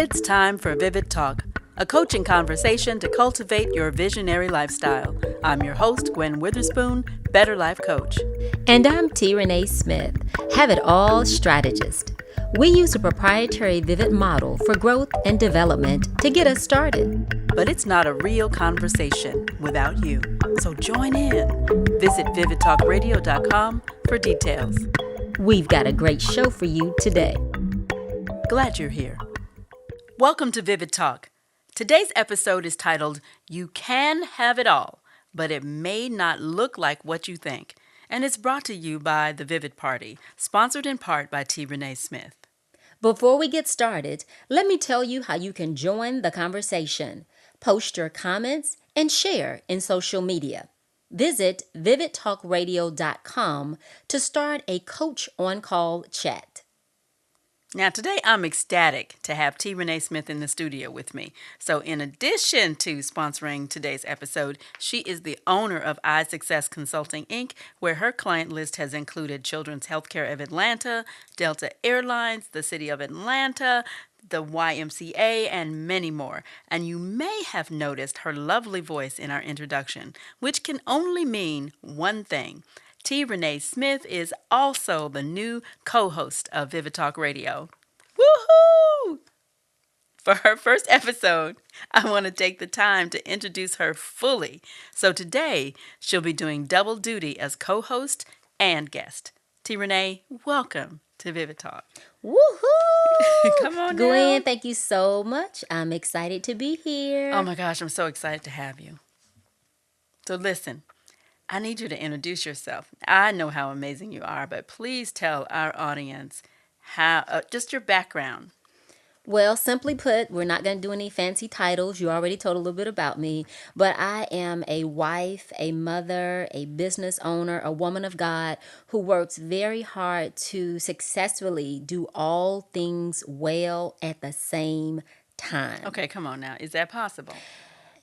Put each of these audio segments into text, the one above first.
It's time for Vivid Talk, a coaching conversation to cultivate your visionary lifestyle. I'm your host, Gwen Witherspoon, Better Life Coach. And I'm T. Renee Smith, Have It All strategist. We use a proprietary Vivid model for growth and development to get us started. But it's not a real conversation without you. So join in. Visit vividtalkradio.com for details. We've got a great show for you today. Glad you're here. Welcome to Vivid Talk. Today's episode is titled, You Can Have It All, but it may not look like what you think. And it's brought to you by The Vivid Party, sponsored in part by T. Renee Smith. Before we get started, let me tell you how you can join the conversation. Post your comments and share in social media. Visit vividtalkradio.com to start a Coach on Call chat. Now, today I'm ecstatic to have T. Renee Smith in the studio with me. So in addition to sponsoring today's episode, she is the owner of iSuccess Consulting, Inc., where her client list has included Children's Healthcare of Atlanta, Delta Airlines, the City of Atlanta, the YMCA, and many more. And you may have noticed her lovely voice in our introduction, which can only mean one thing. T. Renee Smith is also the new co-host of Vivid Talk Radio. Woohoo! For her first episode, I want to take the time to introduce her fully. So today, she'll be doing double duty as co-host and guest. T. Renee, welcome to Vivid Talk. Woohoo! Come on, Gwen, now. thank you so much. I'm excited to be here. Oh my gosh, I'm so excited to have you. So listen, I need you to introduce yourself. I know how amazing you are, but please tell our audience how just your background. Well, simply put, we're not going to do any fancy titles. You already told a little bit about me, but I am a wife, a mother, a business owner, a woman of God who works very hard to successfully do all things well at the same time. Okay, come on now. Is that possible?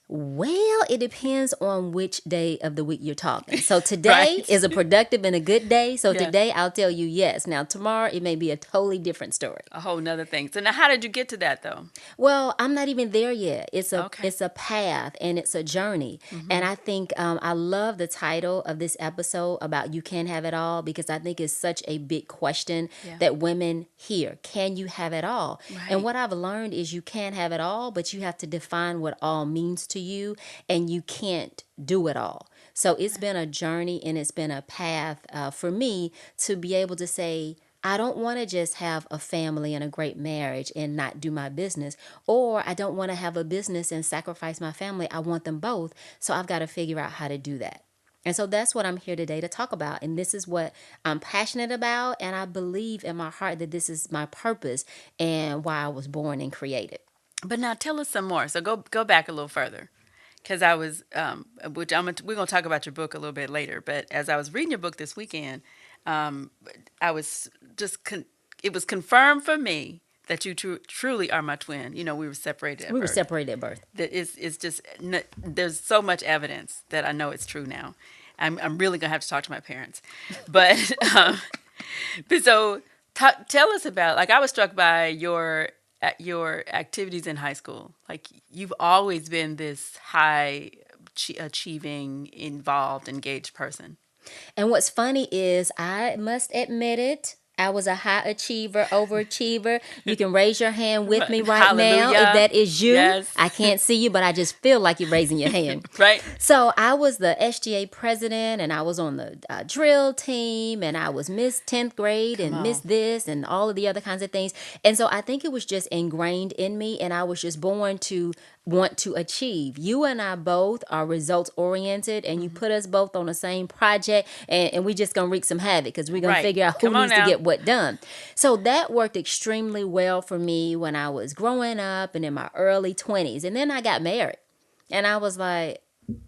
Well, it depends on which day of the week you're talking. So today Right. is a productive and a good day. So Yeah. today I'll tell you yes. Now tomorrow it may be a totally different story. A whole nother thing. So now how did you get to that though? Well, I'm not even there yet. It's a Okay. it's a path and it's a journey. And I think I love the title of this episode about you can have it all because I think it's such a big question Yeah. that women hear. Can you have it all? Right. And what I've learned is you can have it all, but you have to define what all means to you, and you can't do it all. So it's been a journey and it's been a path for me to be able to say, I don't want to just have a family and a great marriage and not do my business, or I don't want to have a business and sacrifice my family. I want them both. So I've got to figure out how to do that. And so that's what I'm here today to talk about. And this is what I'm passionate about. And I believe in my heart that this is my purpose and why I was born and created. But now tell us some more. So go back a little further. Because I was, we're going to talk about your book a little bit later. But as I was reading your book this weekend, I was just, it was confirmed for me that you truly are my twin. You know, we were separated at birth. We were separated at birth. That it's just, there's so much evidence that I know it's true now. I'm really going to have to talk to my parents. But, but so tell us about, like I was struck by your activities in high school. Like you've always been this high achieving, involved, engaged person. And what's funny is I must admit it. I was a high achiever, overachiever. You can raise your hand with me right now Hallelujah. if that is you. Yes. I can't see you, but I just feel like you're raising your hand. Right. So I was the SGA president, and I was on the drill team, and I was Miss 10th grade and Miss this and all of the other kinds of things. And so I think it was just ingrained in me, and I was just born to want to achieve. You and I both are results oriented, and you put us both on the same project, and we just gonna wreak some havoc because we're gonna Right. figure out who Come on needs to now. get what done. So that worked extremely well for me when I was growing up and in my early 20s. And then I got married, and I was like,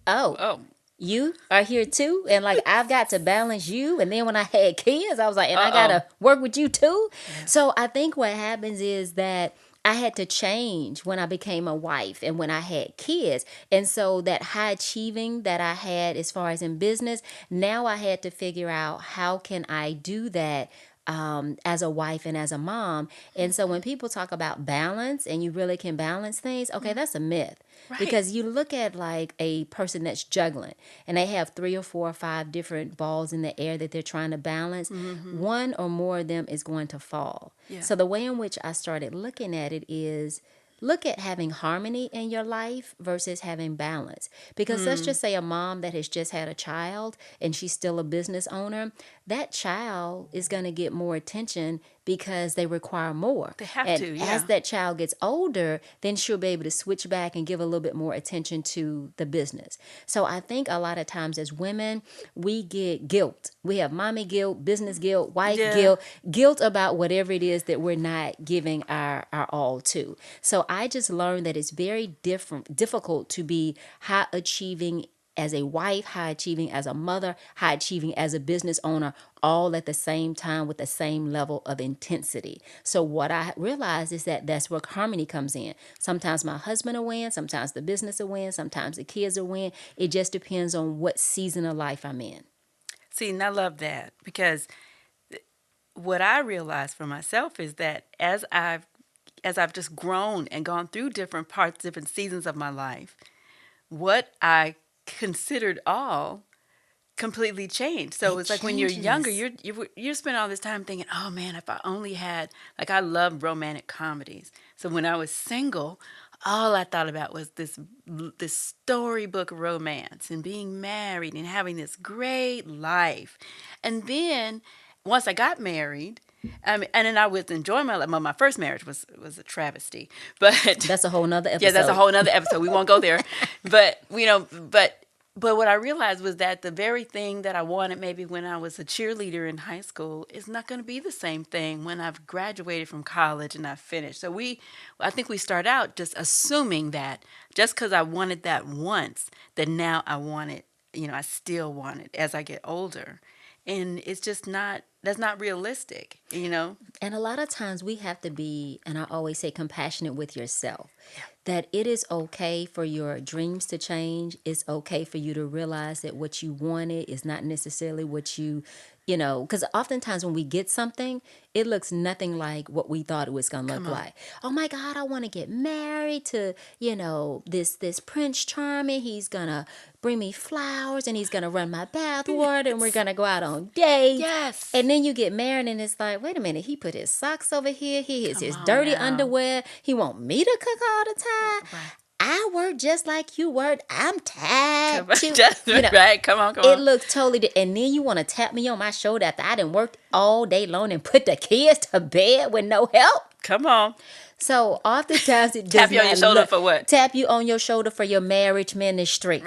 oh, you are here too, and like I've got to balance you. And then when I had kids, I was like, and I gotta work with you too. Yeah. So I think what happens is that I had to change when I became a wife and when I had kids. And so that high achieving that I had as far as in business, now I had to figure out how can I do that as a wife and as a mom. And so when people talk about balance and you really can balance things, okay, that's a myth. Right. Because you look at like a person that's juggling and they have 3 or 4 or 5 different balls in the air that they're trying to balance, one or more of them is going to fall. Yeah. So the way in which I started looking at it is look at having harmony in your life versus having balance. Because let's just say a mom that has just had a child and she's still a business owner, that child is going to get more attention because they require more. They have and to, yeah. as that child gets older, then she'll be able to switch back and give a little bit more attention to the business. So I think a lot of times as women, we get guilt. We have mommy guilt, business guilt, wife Yeah. guilt about whatever it is that we're not giving our all to. So I just learned that it's very difficult to be high achieving as a wife, high achieving as a mother, high achieving as a business owner, all at the same time with the same level of intensity. So what I realized is that that's where harmony comes in. Sometimes my husband will win, sometimes the business will win, sometimes the kids will win. It just depends on what season of life I'm in. See, and I love that because what I realized for myself is that as I've just grown and gone through different parts, different seasons of my life, what I considered all completely changed. So It it's like when you're younger, changes. you spend all this time thinking, "Oh man, if I only had like I love romantic comedies." So when I was single, all I thought about was this storybook romance and being married and having this great life. And then once I got married, and then I was enjoying my life. Well, my first marriage was a travesty, but That's a whole nother yeah, that's a episode. whole nother episode. We won't go there. But but what I realized was that the very thing that I wanted maybe when I was a cheerleader in high school is not going to be the same thing when I've graduated from college and I've finished. So I think we start out just assuming that just because I wanted that once, that now I want it, I still want it as I get older. And it's just not, that's not realistic. And a lot of times we have to be, and I always say, compassionate with yourself. That it is okay for your dreams to change. It's okay for you to realize that what you wanted is not necessarily what because oftentimes when we get something, it looks nothing like what we thought it was going to look Come on. like. Oh my God, I want to get married to, this Prince Charming. He's going to bring me flowers and he's going to run my bathwater and we're going to go out on dates. Yes. And then you get married and it's like, wait a minute, he put his socks over here. He has Come his on dirty now. underwear. He want me to cook all the time. Right. I work just like you work. I'm tired Come on, too. just right. Come on. It looks totally and then you want to tap me on my shoulder after I done worked all day long and put the kids to bed with no help. Come on. So oftentimes it Tap does you on your not shoulder look- for what? Tap you on your shoulder for your marriage ministry.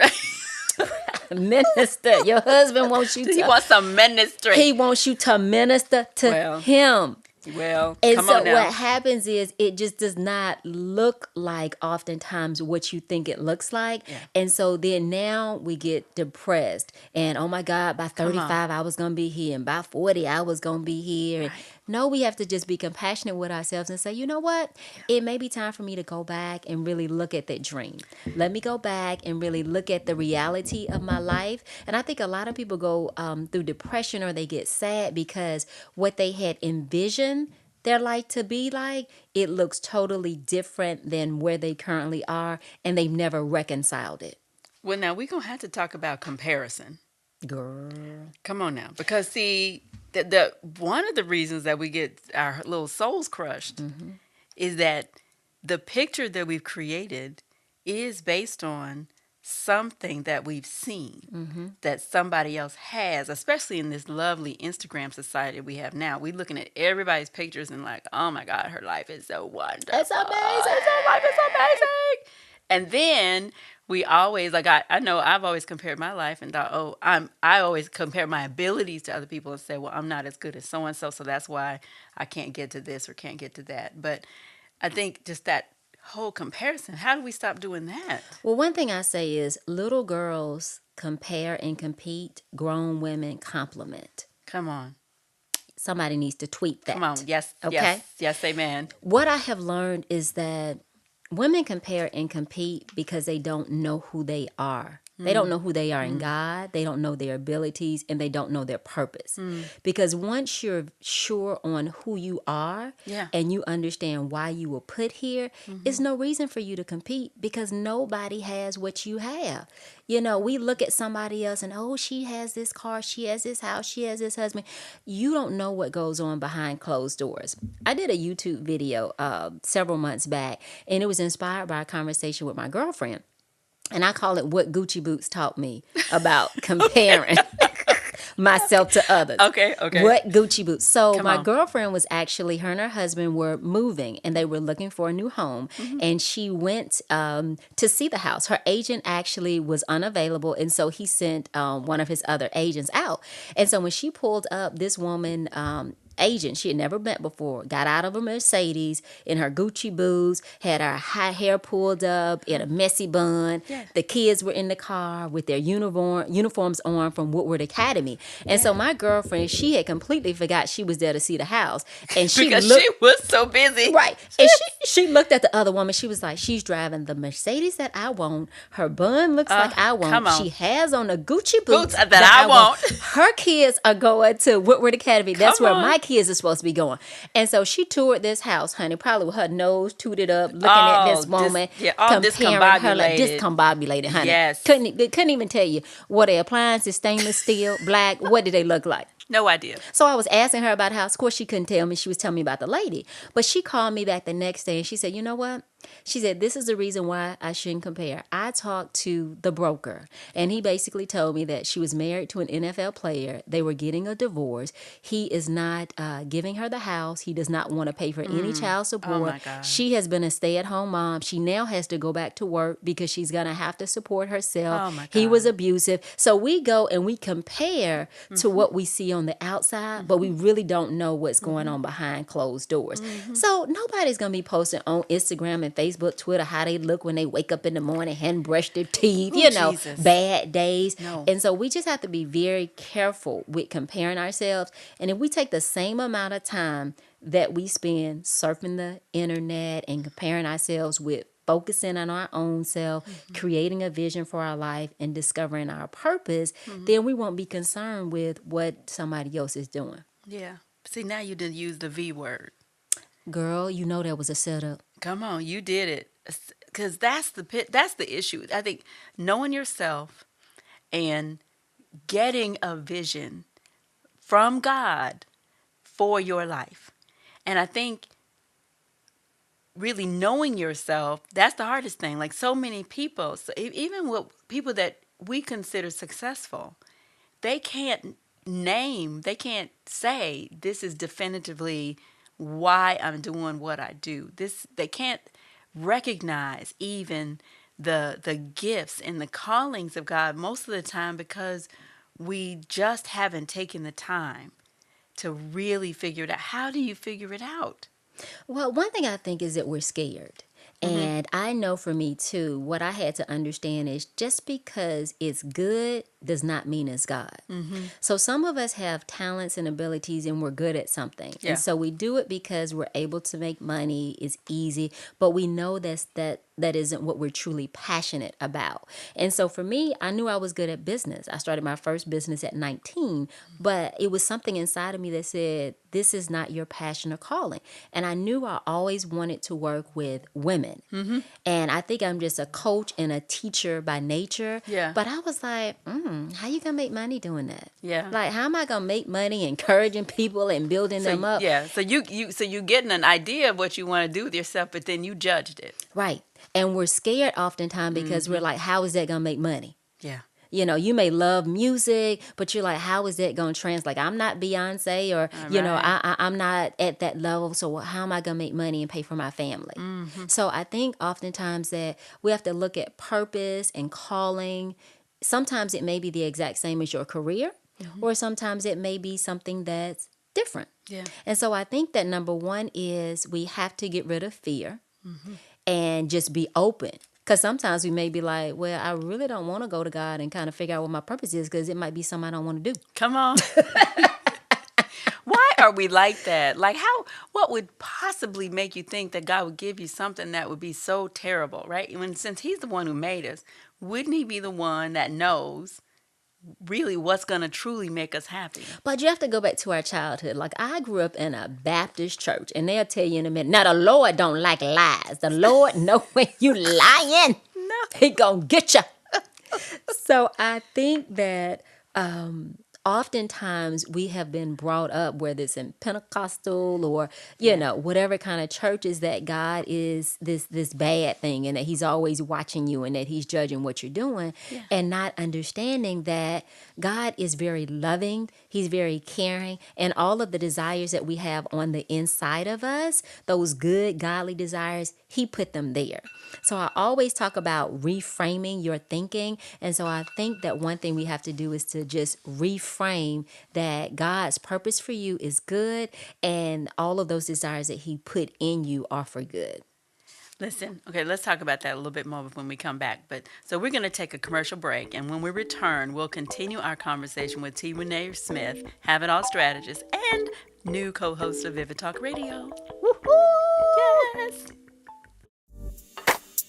Minister. Your husband wants you He to wants some ministry. he wants you to minister to Well, him. Well, And come so on now. what happens is it just does not look like oftentimes what you think it looks like. Yeah. And so then now we get depressed. And oh my God, by 35 I was going to be here. And by 40 I was going to be here. And no, we have to just be compassionate with ourselves and say, you know what? It may be time for me to go back and really look at that dream. Let me go back and really look at the reality of my life. And I think a lot of people go through depression or they get sad because what they had envisioned their life to be like, it looks totally different than where they currently are, and they've never reconciled it. Well, now we're going to have to talk about comparison. Girl. Come on now. Because, see, the one of the reasons that we get our little souls crushed is that the picture that we've created is based on something that we've seen that somebody else has, especially in this lovely Instagram society we have now. We're looking at everybody's pictures and like, oh my God, her life is so wonderful. It's amazing. Her life is amazing. And then we always, like, I know I've always compared my life and thought, oh, I always compare my abilities to other people and say, well, I'm not as good as so-and-so, so that's why I can't get to this or can't get to that. But I think just that whole comparison, how do we stop doing that? Well, one thing I say is little girls compare and compete, grown women compliment. Come on. Somebody needs to tweet that. Come on. Yes. Okay. Yes, amen. What I have learned is that women compare and compete because they don't know who they are They don't know who they are in God. They don't know their abilities, and they don't know their purpose. Because once you're sure on who you are Yeah. and you understand why you were put here, it's no reason for you to compete because nobody has what you have. You know, we look at somebody else and, oh, she has this car, she has this house, she has this husband. You don't know what goes on behind closed doors. I did a YouTube video several months back, and it was inspired by a conversation with my girlfriend. And I call it what Gucci Boots taught me about comparing myself to others. Okay, okay. What Gucci Boots. So Come my on. girlfriend was actually, her and her husband were moving and they were looking for a new home. And she went to see the house. Her agent actually was unavailable. And so he sent one of his other agents out. And so when she pulled up, this woman, agent she had never met before, got out of a Mercedes in her Gucci boots, had her high hair pulled up in a messy bun. Yes. The kids were in the car with their uniforms on from Woodward Academy. And so my girlfriend, she had completely forgot she was there to see the house. And she Because looked she was so busy. right. And she looked at the other woman. She was like, she's driving the Mercedes that I want. Her bun looks like I want. come on. She has on the Gucci boots that I want. Her kids are going to Woodward Academy. That's Come where on. my kids are supposed to be going. And so she toured this house, honey, probably with her nose tooted up, looking at this woman, all comparing her like discombobulated. discombobulated, honey. Yes. Couldn't even tell you, were they appliances stainless steel, black? What did they look like? No idea. So I was asking her about the house. Of course, she couldn't tell me. She was telling me about the lady. But she called me back the next day and she said, you know what? She said, this is the reason why I shouldn't compare. I talked to the broker and he basically told me that she was married to an NFL player. They were getting a divorce. He is not giving her the house. He does not want to pay for any child support. Oh my God. She has been a stay-at-home mom. She now has to go back to work because she's going to have to support herself. Oh my He God. was abusive. So we go and we compare to what we see on the outside, but we really don't know what's going on behind closed doors. So nobody's going to be posting on Instagram and Facebook, Twitter, how they look when they wake up in the morning, hadn't brushed their teeth, Jesus. bad days. No. And so we just have to be very careful with comparing ourselves. And if we take the same amount of time that we spend surfing the internet and comparing ourselves with focusing on our own self, creating a vision for our life, and discovering our purpose, then we won't be concerned with what somebody else is doing. Yeah. See, now you didn't use the V word. Girl, you know that was a setup. Come on, you did it. Because that's the issue. I think knowing yourself and getting a vision from God for your life. And I think really knowing yourself, that's the hardest thing. Like so many people, so even with people that we consider successful, they can't they can't say this is definitively why I'm doing what I do. They can't recognize even the gifts and the callings of God most of the time because we just haven't taken the time to really figure it out. How do you figure it out? Well, one thing I think is that we're scared. And I know for me too, what I had to understand is just because it's good does not mean it's God. So some of us have talents and abilities and we're good at something. Yeah. And so we do it because we're able to make money, it's easy, but we know that isn't what we're truly passionate about. And so for me, I knew I was good at business. I started my first business at 19, but it was something inside of me that said, this is not your passion or calling. And I knew I always wanted to work with women. And I think I'm just a coach and a teacher by nature. Yeah. But I was like, how you gonna make money doing that? Yeah. Like, how am I gonna make money encouraging people and building them up? Yeah. So you getting an idea of what you want to do with yourself, but then you judged it. Right. And we're scared oftentimes because we're like, how is that gonna make money? Yeah. You know, you may love music, but you're like, how is that going to translate? I'm not Beyonce or, I'm not at that level. So how am I going to make money and pay for my family? So I think oftentimes that we have to look at purpose and calling. Sometimes it may be the exact same as your career, or sometimes it may be something that's different. Yeah. And so I think that number one is we have to get rid of fear and just be open. Because sometimes we may be like, well, I really don't want to go to God and kind of figure out what my purpose is because it might be something I don't want to do. Come on. Why are we like that? Like what would possibly make you think that God would give you something that would be so terrible, right? Since he's the one who made us, wouldn't he be the one that knows really what's going to truly make us happy? But you have to go back to our childhood. Like I grew up in a Baptist church, and they'll tell you in a minute. Now the Lord don't like lies. The Lord know when you lying. No. He gonna get you. So I think that oftentimes we have been brought up, whether it's in Pentecostal or whatever kind of churches, that God is this bad thing and that He's always watching you and that He's judging what you're doing, Yeah. and not understanding that God is very loving, He's very caring, and all of the desires that we have on the inside of us, those good godly desires, He put them there. So I always talk about reframing your thinking. And so I think that one thing we have to do is to just reframe that God's purpose for you is good, and all of those desires that He put in you are for good. Listen, okay, let's talk about that a little bit more when we come back. But so we're going to take a commercial break, and when we return, we'll continue our conversation with T. Renee Smith, Have It All strategist, and new co-host of Vivid Talk Radio. Woohoo! Yes.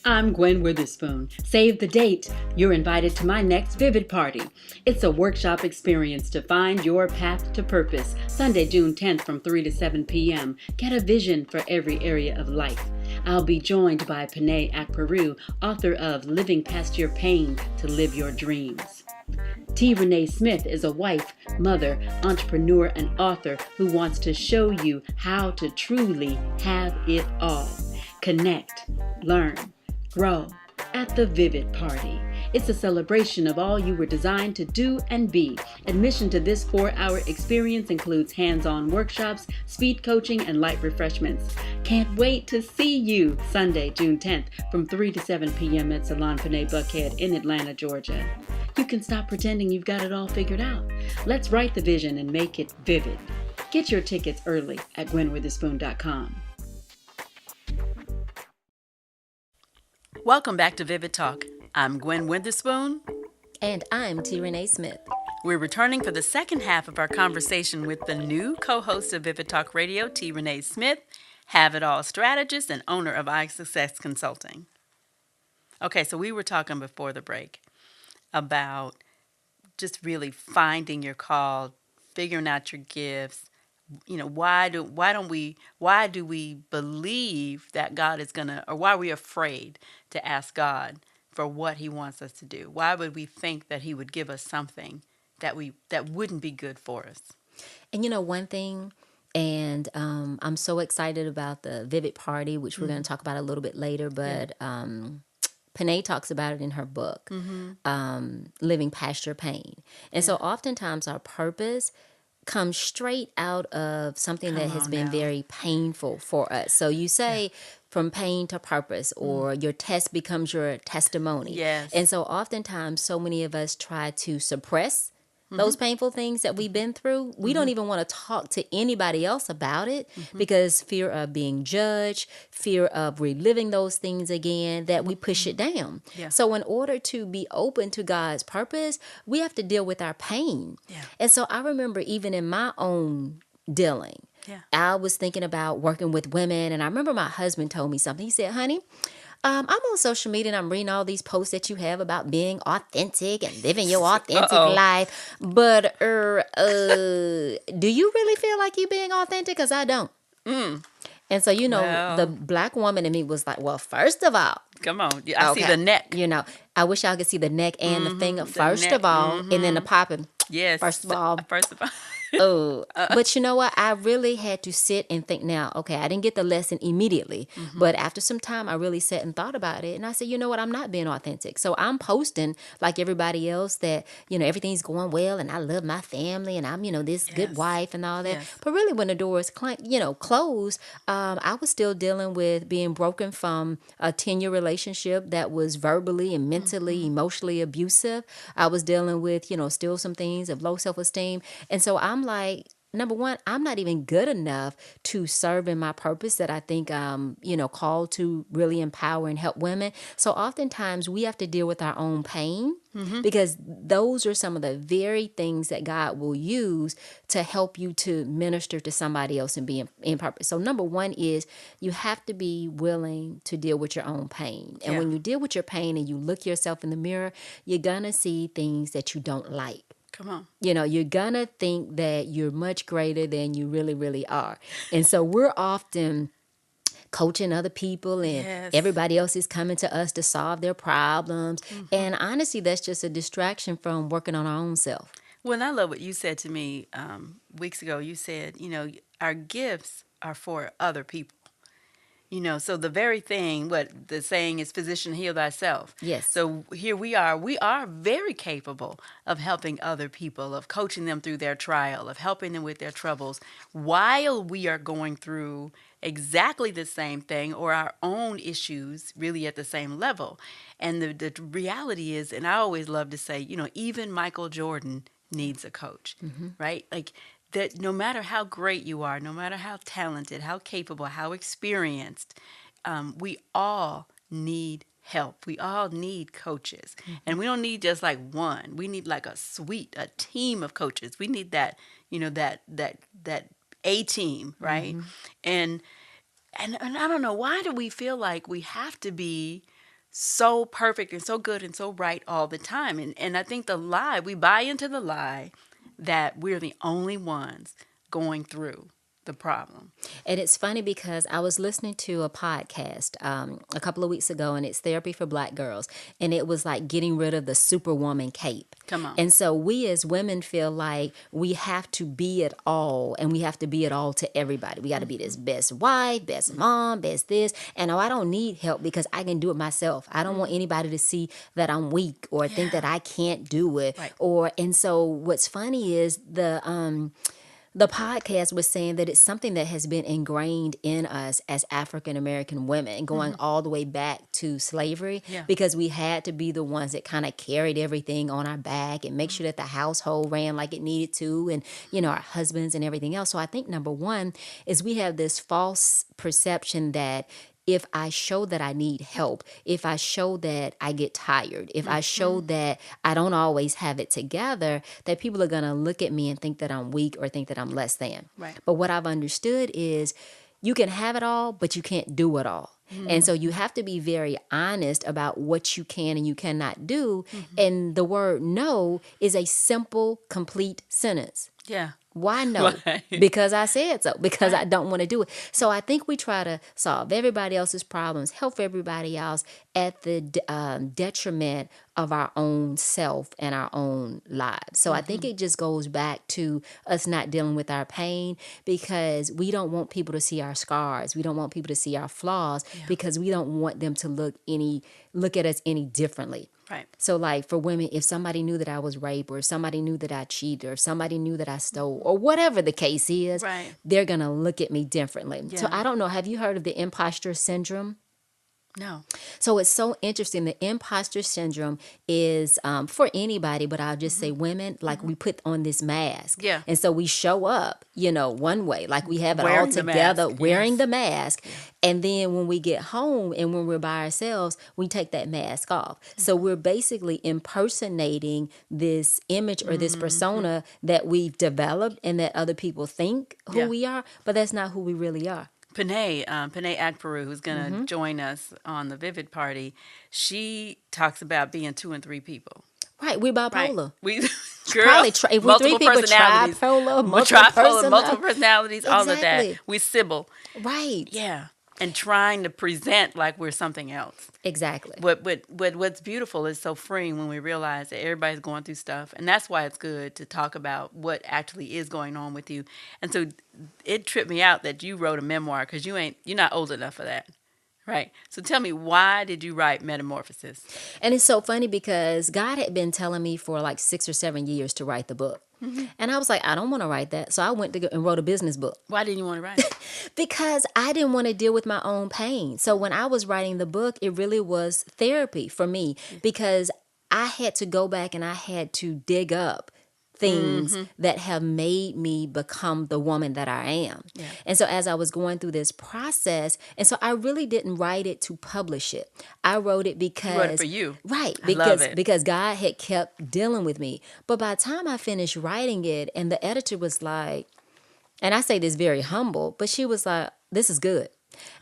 I'm Gwen Witherspoon. Save the date. You're invited to my next Vivid Party. It's a workshop experience to find your path to purpose. Sunday, June 10th from 3 to 7 p.m. Get a vision for every area of life. I'll be joined by Panay Akperu, author of Living Past Your Pain to Live Your Dreams. T. Renee Smith is a wife, mother, entrepreneur, and author who wants to show you how to truly have it all. Connect, learn, grow at the Vivid Party. It's a celebration of all you were designed to do and be. Admission to this 4-hour experience includes hands-on workshops, speed coaching, and light refreshments. Can't wait to see you Sunday, June 10th from 3 to 7 p.m. at Salon Panay Buckhead in Atlanta, Georgia. You can stop pretending you've got it all figured out. Let's write the vision and make it vivid. Get your tickets early at gwenwitherspoon.com. Welcome back to Vivid Talk. I'm Gwen Witherspoon. And I'm T. Renee Smith. We're returning for the second half of our conversation with the new co-host of Vivid Talk Radio, T. Renee Smith, Have It All strategist and owner of iSuccess Consulting. Okay, so we were talking before the break about just really finding your call, figuring out your gifts. Why do we believe that God is gonna, or why are we afraid to ask God for what He wants us to do? Why would we think that He would give us something that wouldn't be good for us? And one thing, and I'm so excited about the Vivid Party, which we're going to talk about a little bit later, but Panay talks about it in her book, Living Past Your Pain. And so oftentimes our purpose comes straight out of something that has been very painful for us. So you say from pain to purpose, or your test becomes your testimony. Yes. And so oftentimes so many of us try to suppress those painful things that we've been through. We don't even want to talk to anybody else about it because fear of being judged, fear of reliving those things again, that we push it down. Yeah. So in order to be open to God's purpose, we have to deal with our pain. Yeah. And so I remember even in my own dealing, I was thinking about working with women, and I remember my husband told me something. He said, honey, I'm on social media and I'm reading all these posts that you have about being authentic and living your authentic life. But do you really feel like you being authentic? Because I don't. And so, the black woman in me was like, well, first of all. Come on. I see the neck. I wish y'all could see the neck and the finger first of all, and then the popping. Yes. First of all. Oh, but you know what? I really had to sit and think now, okay, I didn't get the lesson immediately, but after some time, I really sat and thought about it. And I said, you know what? I'm not being authentic. So I'm posting like everybody else that, everything's going well and I love my family and I'm, this good wife and all that. Yes. But really when the doors, closed, I was still dealing with being broken from a 10-year relationship that was verbally and mentally, emotionally abusive. I was dealing with, still some things of low self-esteem. And so I'm like, number one, I'm not even good enough to serve in my purpose that I think called to really empower and help women. So oftentimes we have to deal with our own pain because those are some of the very things that God will use to help you to minister to somebody else and be in purpose. So number one is you have to be willing to deal with your own pain. And Yeah. when you deal with your pain and you look yourself in the mirror, you're going to see things that you don't like. Come on. You're going to think that you're much greater than you really, really are. And so we're often coaching other people and Yes. everybody else is coming to us to solve their problems. And honestly, that's just a distraction from working on our own self. Well, and I love what you said to me weeks ago. You said, our gifts are for other people. So the very thing, what the saying is, physician, heal thyself. Yes. So here we are very capable of helping other people, of coaching them through their trial, of helping them with their troubles, while we are going through exactly the same thing or our own issues really at the same level. And the reality is, and I always love to say, even Michael Jordan needs a coach, right? Like, that no matter how great you are, no matter how talented, how capable, how experienced, we all need help. We all need coaches. And we don't need just like one. We need like a team of coaches. We need that, that A team, right? And I don't know, why do we feel like we have to be so perfect and so good and so right all the time? And I think we buy into the lie that we're the only ones going through the problem. And it's funny because I was listening to a podcast a couple of weeks ago, and it's Therapy for Black Girls. And it was like getting rid of the superwoman cape. Come on. And so we as women feel like we have to be it all, and we have to be it all to everybody. We got to be this best wife, best mom, best this. And I don't need help because I can do it myself. I don't want anybody to see that I'm weak or think that I can't do it. Right. And so what's funny is the podcast was saying that it's something that has been ingrained in us as African American women, going all the way back to slavery, Yeah. because we had to be the ones that kind of carried everything on our back and make sure that the household ran like it needed to, and our husbands and everything else. So I think number one is we have this false perception that if I show that I need help, if I show that I get tired, if I show that I don't always have it together, that people are going to look at me and think that I'm weak or think that I'm less than. Right. But what I've understood is you can have it all, but you can't do it all. And so you have to be very honest about what you can and you cannot do. And the word no is a simple, complete sentence. Yeah. Why no? Right. Because I said so. Because I don't want to do it. So I think we try to solve everybody else's problems, help everybody else at the detriment of our own self and our own lives. So I think it just goes back to us not dealing with our pain, because we don't want people to see our scars. We don't want people to see our flaws, because we don't want them to look at us any differently. Right. So like for women, if somebody knew that I was raped, or if somebody knew that I cheated, or if somebody knew that I stole, or whatever the case is, Right. they're going to look at me differently. So Yeah. I don't know. Have you heard of the imposter syndrome? No. So it's so interesting. The imposter syndrome is for anybody, but I'll just say women, like we put on this mask. Yeah. And so we show up, one way, like we have it all Wearing the together, mask. wearing Yes. the mask. And then when we get home and when we're by ourselves, we take that mask off. So we're basically impersonating this image or this persona that we've developed and that other people think who Yeah. we are, but that's not who we really are. Panay Akparu, who's going to join us on the Vivid Party, she talks about being 2 and 3 people. Right, we're Right. bipolar. We Probably if we're three multiple people, personalities, tripolar, multiple personalities, all of Exactly. that. We Sybil, Right. yeah, and trying to present like we're something else. Exactly. What's beautiful is so freeing when we realize that everybody's going through stuff, and that's why it's good to talk about what actually is going on with you. And so it tripped me out that you wrote a memoir, because you're not old enough for that. Right. So tell me, why did you write Metamorphosis? And it's so funny because God had been telling me for like 6 or 7 years to write the book. And I was like, I don't want to write that. So I went to go and wrote a business book. Why didn't you want to write it? Because I didn't want to deal with my own pain. So when I was writing the book, it really was therapy for me, because I had to go back and I had to dig up things that have made me become the woman that I am. Yeah. And so as I was going through this process, and so I really didn't write it to publish it. I wrote it You wrote it because for you. right, I love because it. because God had kept dealing with me. But by the time I finished writing it and the editor was like, and I say this very humble, but she was like, this is good.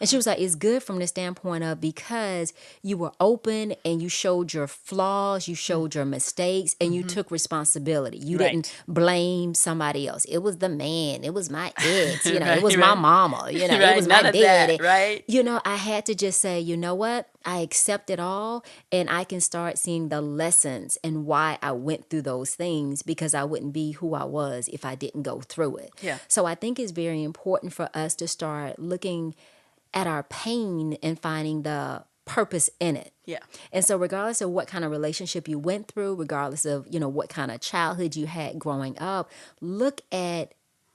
And she was like, it's good from the standpoint of because you were open and you showed your flaws, you showed your mistakes, and you took responsibility. You didn't Right. blame somebody else. It was the man, it was my ex, it Right, was my right. mama, it Right. was my None of that, daddy. right? I had to just say, you know what? I accept it all and I can start seeing the lessons and why I went through those things because I wouldn't be who I was if I didn't go through it. Yeah. So I think it's very important for us to start looking at our pain and finding the purpose in it. Yeah. And so regardless of what kind of relationship you went through, regardless of, what kind of childhood you had growing up, look at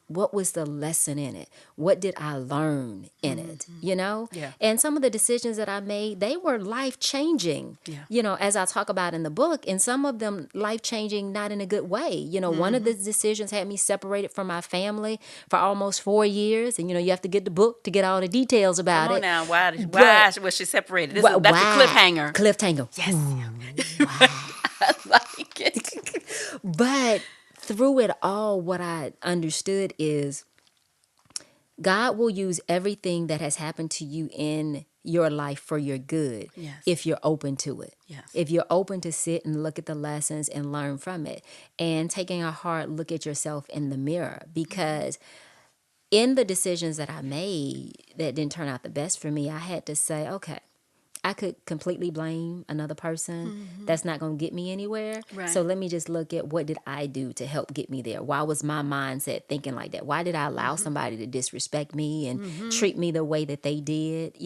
what was the lesson in it? What did I learn in it? Yeah. And some of the decisions that I made, they were life changing. Yeah. As I talk about in the book, and some of them life changing, not in a good way. One of the decisions had me separated from my family for almost 4 years. And, you have to get the book to get all the details about Come on it. now. Why But was she separated? why? That's a cliffhanger. Cliffhanger. Yes. I like it. But through it all, what I understood is God will use everything that has happened to you in your life for your good Yes. if you're open to it. Yes. If you're open to sit and look at the lessons and learn from it and taking a hard look at yourself in the mirror because in the decisions that I made that didn't turn out the best for me, I had to say, okay, I could completely blame another person. That's not going to get me anywhere. Right. So let me just look at what did I do to help get me there? Why was my mindset thinking like that? Why did I allow somebody to disrespect me and treat me the way that they did?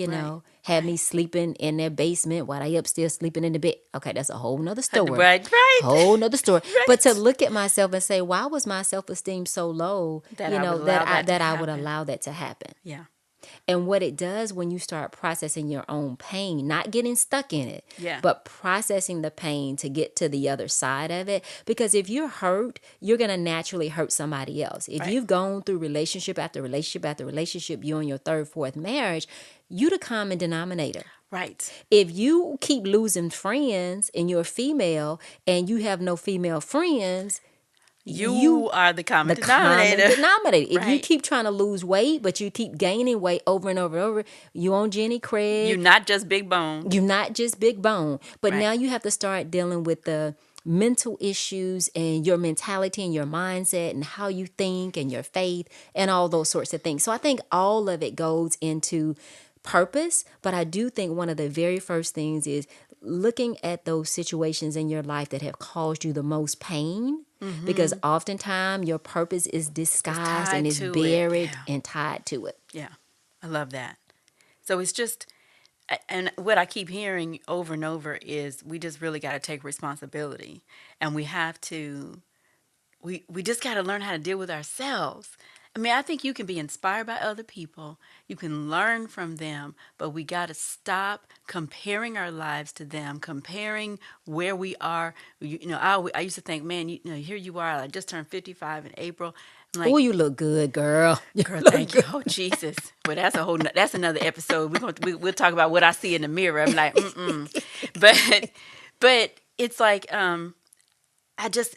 Have me sleeping in their basement while they upstairs sleeping in the bed. Okay, that's a whole nother story. Right. Right. Whole nother story. Right. But to look at myself and say, why was my self-esteem so low? That I would allow that to that I would happen. allow that to happen. Yeah. And what it does when you start processing your own pain, not getting stuck in it, Yeah. but processing the pain to get to the other side of it. Because if you're hurt, you're going to naturally hurt somebody else. If Right. you've gone through relationship after relationship after relationship, you're in your third, fourth marriage, you the common denominator. Right. If you keep losing friends and you're female and you have no female friends, You are the common the denominator. common denominator. If you Right. keep trying to lose weight, but you keep gaining weight over and over and over, you on Jenny Craig. You're not just big bone. You're not just big bone. But Right. now you have to start dealing with the mental issues and your mentality and your mindset and how you think and your faith and all those sorts of things. So I think all of it goes into purpose. But I do think one of the very first things is looking at those situations in your life that have caused you the most pain. Because oftentimes your purpose is disguised tied and is to it. buried Yeah. and tied to it. Yeah. I love that. So it's just, and what I keep hearing over and over is we just really got to take responsibility, and we have to, we just got to learn how to deal with ourselves. I mean, I think you can be inspired by other people. You can learn from them, but we got to stop comparing our lives to them, comparing where we are. I used to think, man, here you are. I just turned 55 in April. I'm like, Oh, you look good, girl. girl, thank you. Oh, Jesus. Well, that's another episode. We'll talk about what I see in the mirror. I'm like, but it's like,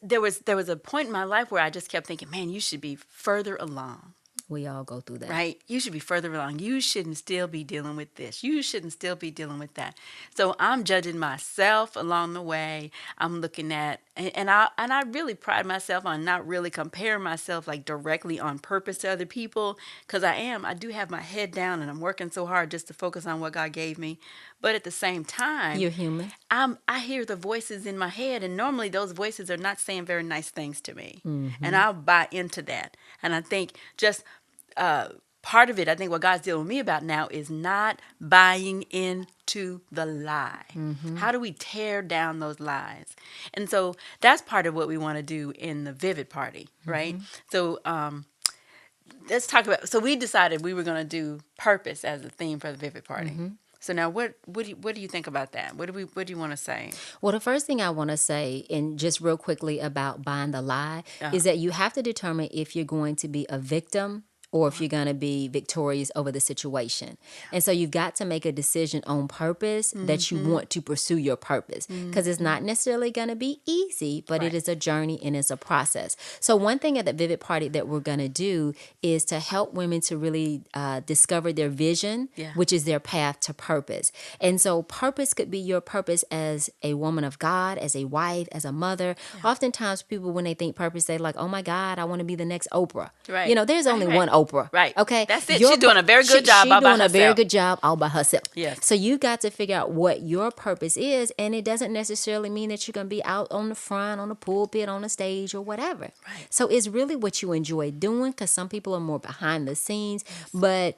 there was a point in my life where I just kept thinking, man, you should be further along. We all go through that. Right? You should be further along. You shouldn't still be dealing with this. You shouldn't still be dealing with that. So I'm judging myself along the way. I'm looking at, and I really pride myself on not really comparing myself like directly on purpose to other people, because I do have my head down and I'm working so hard just to focus on what God gave me. But at the same time, You're human. I hear the voices in my head, and normally those voices are not saying very nice things to me. And I'll buy into that. And I think just part of it, I think what God's dealing with me about now is not buying into the lie. How do we tear down those lies? And so that's part of what we want to do in the Vivid Party, right? So let's talk about, so we decided we were going to do purpose as a theme for the Vivid Party. So now, what do you think about that? What do you want to say? Well, the first thing I want to say, and just real quickly about buying the lie, is that you have to determine if you're going to be a victim or if you're going to be victorious over the situation. And so you've got to make a decision on purpose that you want to pursue your purpose, because it's not necessarily going to be easy, but it is a journey and it's a process. So one thing at the Vivid Party that we're going to do is to help women to really discover their vision, which is their path to purpose. And so purpose could be your purpose as a woman of God, as a wife, as a mother. Oftentimes people, when they think purpose, they're like, oh my God, I want to be the next Oprah. Right. You know, there's only one Oprah. Right. Okay. That's it. She's doing a very good job all by herself. She's doing a very good job all by herself. Yes. So you got to figure out what your purpose is, and it doesn't necessarily mean that you're going to be out on the front, on the pulpit, on the stage, or whatever. Right. So it's really what you enjoy doing, because some people are more behind the scenes, but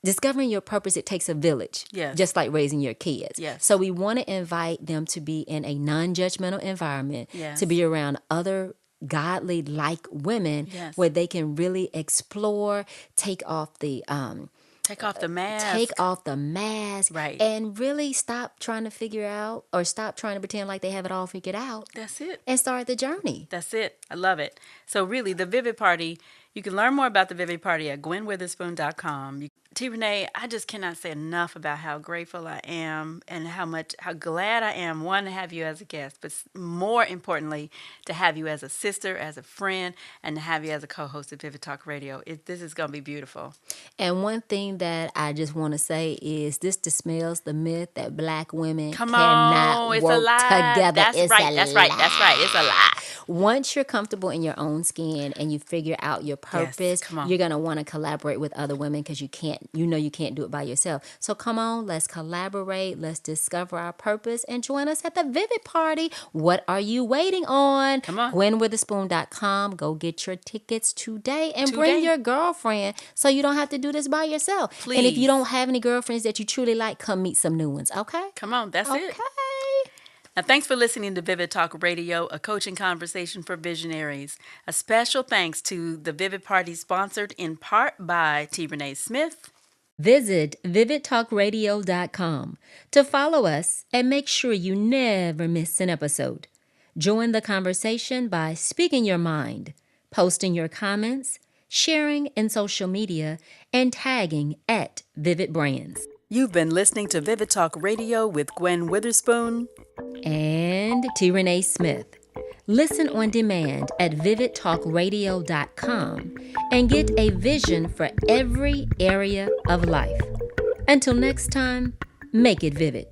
discovering your purpose, it takes a village, just like raising your kids. Yes. So we want to invite them to be in a non-judgmental environment, to be around other godly like women, where they can really explore, take off the mask, right, and really stop trying to figure out, or stop trying to pretend like they have it all figured out. That's it. And start the journey. That's it. I love it. So really, the Vivid Party, you can learn more about the Vivid Party at gwenwitherspoon.com. T. Renee, I just cannot say enough about how grateful I am and how glad I am, one, to have you as a guest, but more importantly, to have you as a sister, as a friend, and to have you as a co-host of Vivid Talk Radio. This is going to be beautiful. And one thing that I just want to say is this dispels the myth that Black women cannot work together. That's right. It's a lie. Once you're comfortable in your own skin and you figure out your purpose, you're going to want to collaborate with other women, because you can't do it by yourself. So come on, let's collaborate. Let's discover our purpose and join us at the Vivid Party. What are you waiting on? Come on. GwenWitherspoon.com. Go get your tickets today and bring your girlfriend, so you don't have to do this by yourself. Please. And if you don't have any girlfriends that you truly like, come meet some new ones, okay? Come on, that's it. Okay. Now, thanks for listening to Vivid Talk Radio, a coaching conversation for visionaries. A special thanks to the Vivid Party, sponsored in part by T. Renee Smith. Visit vividtalkradio.com to follow us and make sure you never miss an episode. Join the conversation by speaking your mind, posting your comments, sharing in social media, and tagging at Vivid Brands. You've been listening to Vivid Talk Radio with Gwen Witherspoon and T. Renee Smith. Listen on demand at vividtalkradio.com and get a vision for every area of life. Until next time, make it vivid.